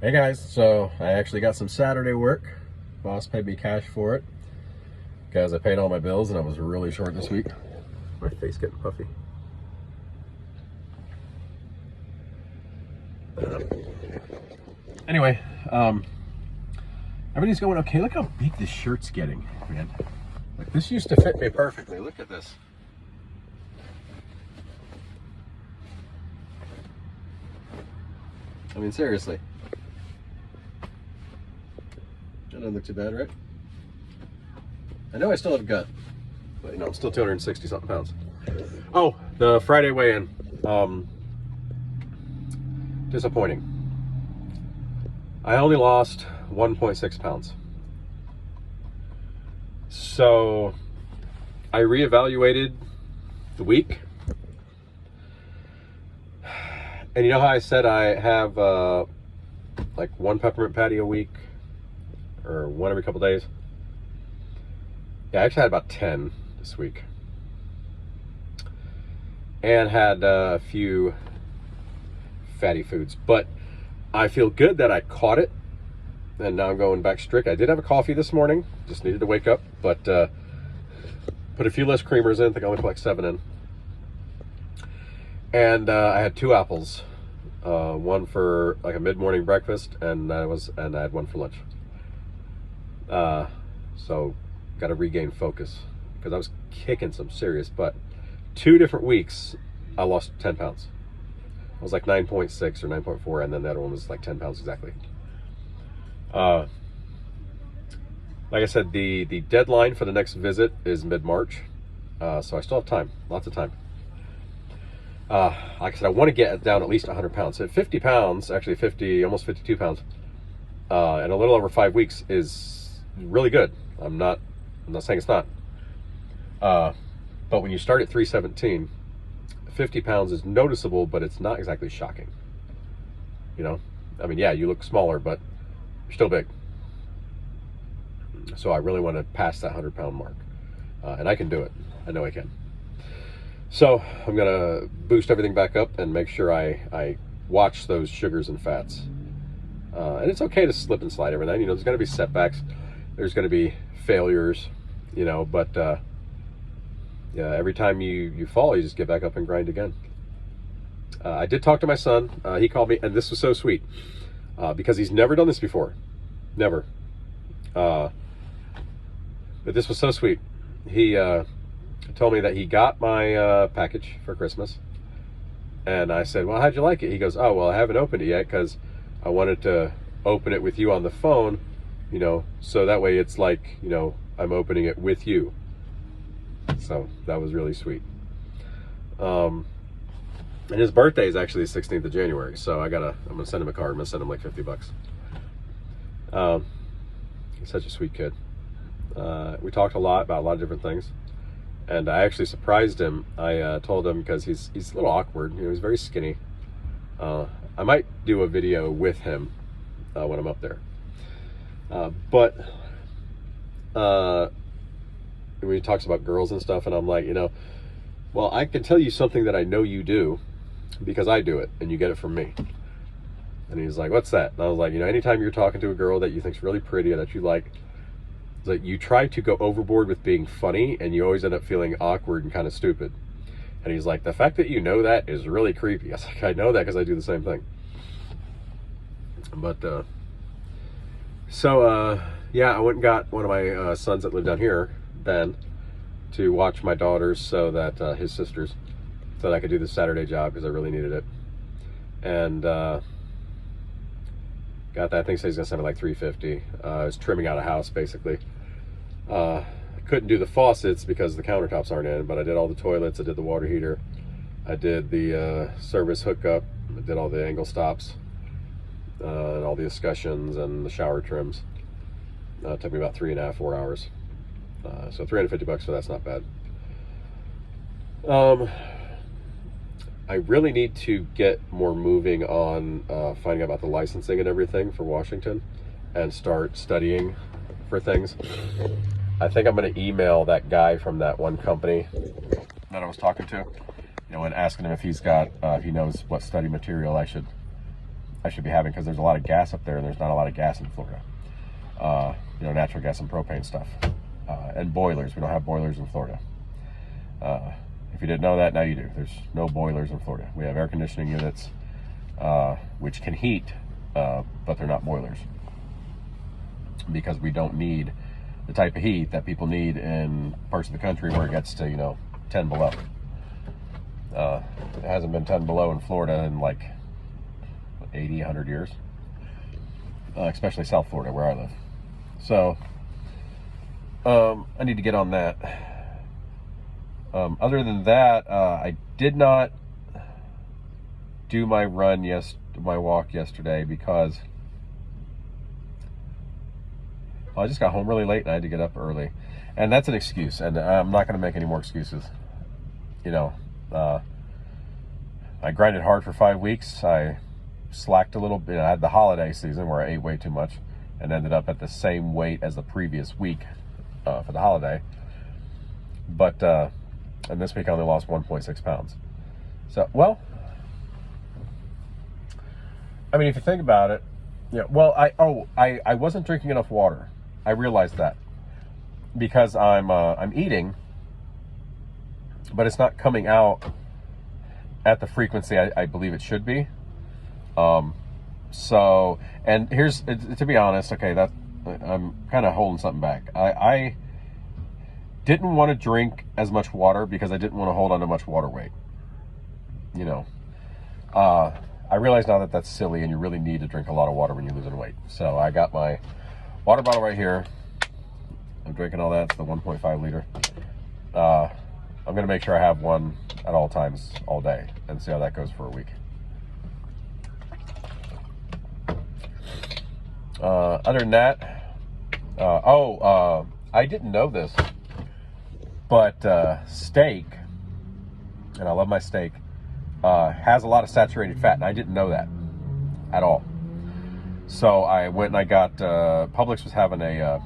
Hey guys, so I actually got some Saturday work. Boss paid me cash for it because I paid all my bills and I was really short this week. My face getting puffy. Anyway, everything's going okay. Look how big this shirt's getting, man. Like, this used to fit me perfectly. Look at this. I mean, seriously. That doesn't look too bad, right? I know I still have a gut, but you know, I'm still 260 something pounds. Oh, the Friday weigh-in. Disappointing. I only lost 1.6 pounds. So I reevaluated the week. And you know how I said I have like one peppermint patty a week? Or one every couple days? Yeah, I actually had about 10 this week. And had a few fatty foods. But I feel good that I caught it. And now I'm going back strict. I did have a coffee this morning. Just needed to wake up. But put a few less creamers in. I think I only put like 7 in. And I had 2 apples. One for like a mid-morning breakfast. And I had one for lunch. So got to regain focus because I was kicking some serious butt. 2 different weeks I lost 10 pounds. I was like 9.6 or 9.4, and then the other one was like 10 pounds exactly. Like I said, the deadline for the next visit is mid-March, so I still have time, lots of time. Like I said, I want to get down at least 100 pounds. So 50 pounds, actually 50, almost 52 pounds, in a little over 5 weeks is really good. I'm not saying it's not. But when you start at 317, 50 pounds is noticeable, but it's not exactly shocking. You know, I mean, yeah, you look smaller, but you're still big. So I really want to pass that 100-pound mark, and I can do it. I know I can. So I'm gonna boost everything back up and make sure I watch those sugars and fats. And it's okay to slip and slide every night. You know, there's gonna be setbacks. There's going to be failures, you know, but yeah, every time you fall, you just get back up and grind again. I did talk to my son. He called me, and this was so sweet because he's never done this before. Never. But this was so sweet. He told me that he got my package for Christmas. And I said, well, how'd you like it? He goes, oh, well, I haven't opened it yet because I wanted to open it with you on the phone. You know, so that way it's like, you know, I'm opening it with you. So that was really sweet. And his birthday is actually the 16th of January. So I'm gonna send him a card. I'm gonna send him like $50. He's such a sweet kid. We talked a lot about a lot of different things. And I actually surprised him. I told him, because he's a little awkward. You know, he's very skinny. I might do a video with him when I'm up there. But when he talks about girls and stuff, and I'm like, you know, well, I can tell you something that I know you do because I do it, and you get it from me. And he's like, what's that? And I was like, you know, anytime you're talking to a girl that you think's really pretty or that you like, it's like you try to go overboard with being funny, and you always end up feeling awkward and kind of stupid. And he's like, the fact that you know that is really creepy. I was like, I know that because I do the same thing. But so yeah, I went and got one of my sons that live down here, Ben, to watch my daughters, so that his sisters, so that I could do the Saturday job because I really needed it. And got that. I think he's gonna send me like $350. I was trimming out a house basically. I couldn't do the faucets because the countertops aren't in, but I did all the toilets. I did the water heater. I did the service hookup. I did all the angle stops. And all the escutcheons and the shower trims. It took me about 3.5, 4 hours. So $350 for that's not bad. I really need to get more moving on finding out about the licensing and everything for Washington and start studying for things. I think I'm going to email that guy from that one company that I was talking to, you know, and asking him if he's got, if he knows what study material I should I should be having, because there's a lot of gas up there and there's not a lot of gas in Florida. You know, natural gas and propane stuff. And boilers. We don't have boilers in Florida. If you didn't know that, now you do. There's no boilers in Florida. We have air conditioning units, which can heat, but they're not boilers. Because we don't need the type of heat that people need in parts of the country where it gets to, you know, 10 below. It hasn't been 10 below in Florida in like 80, 100 years. Especially South Florida, where I live. So, I need to get on that. Other than that, I did not do my walk yesterday because I just got home really late and I had to get up early. And that's an excuse, and I'm not going to make any more excuses. You know, I grinded hard for 5 weeks. I slacked a little bit. I had the holiday season where I ate way too much and ended up at the same weight as the previous week for the holiday. But, and this week I only lost 1.6 pounds. So, well, I mean, if you think about it, yeah, well, I wasn't drinking enough water. I realized that because I'm eating, but it's not coming out at the frequency I believe it should be. So, and here's, to be honest, okay, that I'm kind of holding something back. I didn't want to drink as much water because I didn't want to hold on to much water weight. You know, I realize now that that's silly and you really need to drink a lot of water when you're losing weight. So I got my water bottle right here. I'm drinking all that. It's the 1.5 liter. I'm going to make sure I have one at all times, all day, and see how that goes for a week. Other than that, I didn't know this, but steak, and I love my steak, has a lot of saturated fat, and I didn't know that at all. So I went and I got, Publix was having a,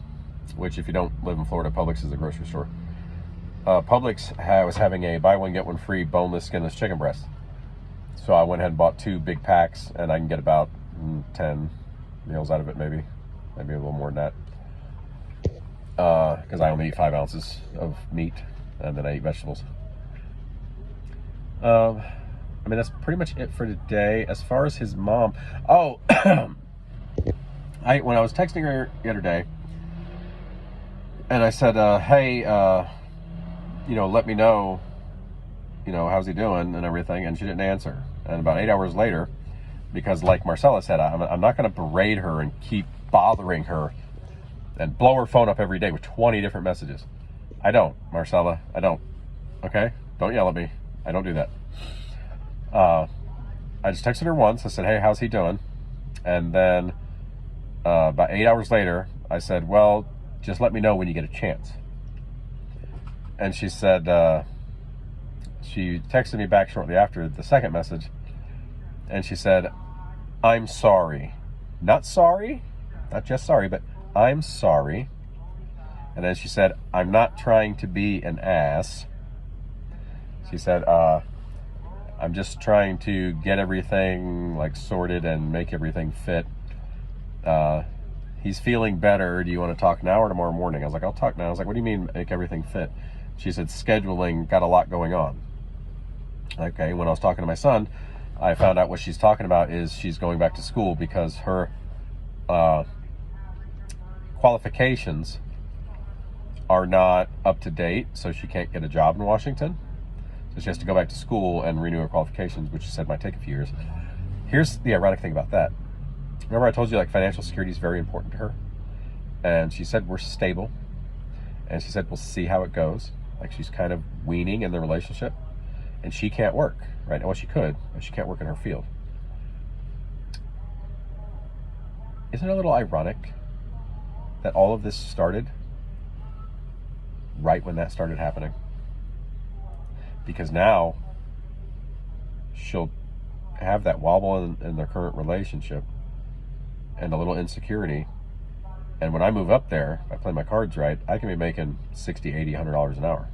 which if you don't live in Florida, Publix is a grocery store. Publix was having a buy one, get one free boneless, skinless chicken breast. So I went ahead and bought 2 big packs, and I can get about 10 meals out of it, maybe a little more than that. Because I only eat 5 ounces of meat, and then I eat vegetables. I mean, that's pretty much it for today. As far as his mom, when I was texting her the other day, and I said, hey, you know, let me know, you know, how's he doing and everything, and she didn't answer. And about 8 hours later, because like Marcella said, I'm not going to berate her and keep bothering her and blow her phone up every day with 20 different messages. I don't, Marcella, I don't. Okay? Don't yell at me. I don't do that. I just texted her once. I said, hey, how's he doing? And then about 8 hours later, I said, well, just let me know when you get a chance. And she said, she texted me back shortly after the second message, and she said, I'm sorry. Not sorry, not just sorry, but I'm sorry. And then she said, I'm not trying to be an ass. She said, I'm just trying to get everything like sorted and make everything fit. He's feeling better. Do you want to talk now or tomorrow morning? I was like, I'll talk now. I was like, what do you mean make everything fit? She said, scheduling, got a lot going on. Okay, when I was talking to my son, I found out what she's talking about is she's going back to school because her qualifications are not up to date, so she can't get a job in Washington. So she has to go back to school and renew her qualifications, which she said might take a few years. Here's the ironic thing about that. Remember I told you like financial security is very important to her? And she said we're stable. And she said we'll see how it goes. Like she's kind of weaning in the relationship. And she can't work, right? Well, she could, but she can't work in her field. Isn't it a little ironic that all of this started right when that started happening? Because now she'll have that wobble in their current relationship and a little insecurity. And when I move up there, if I play my cards right, I can be making $60, $80, $100 an hour.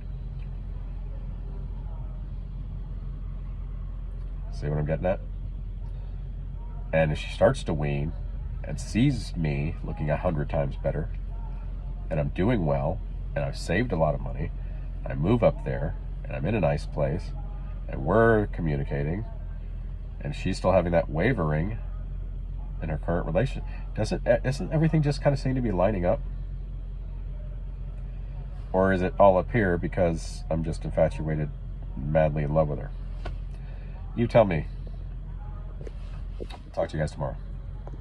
See what I'm getting at? And if she starts to wean and sees me looking 100 times better, and I'm doing well, and I've saved a lot of money, I move up there, and I'm in a nice place, and we're communicating, and she's still having that wavering in her current relationship, isn't everything just kind of seem to be lining up? Or is it all up here because I'm just infatuated, madly in love with her? You tell me. Talk to you guys tomorrow.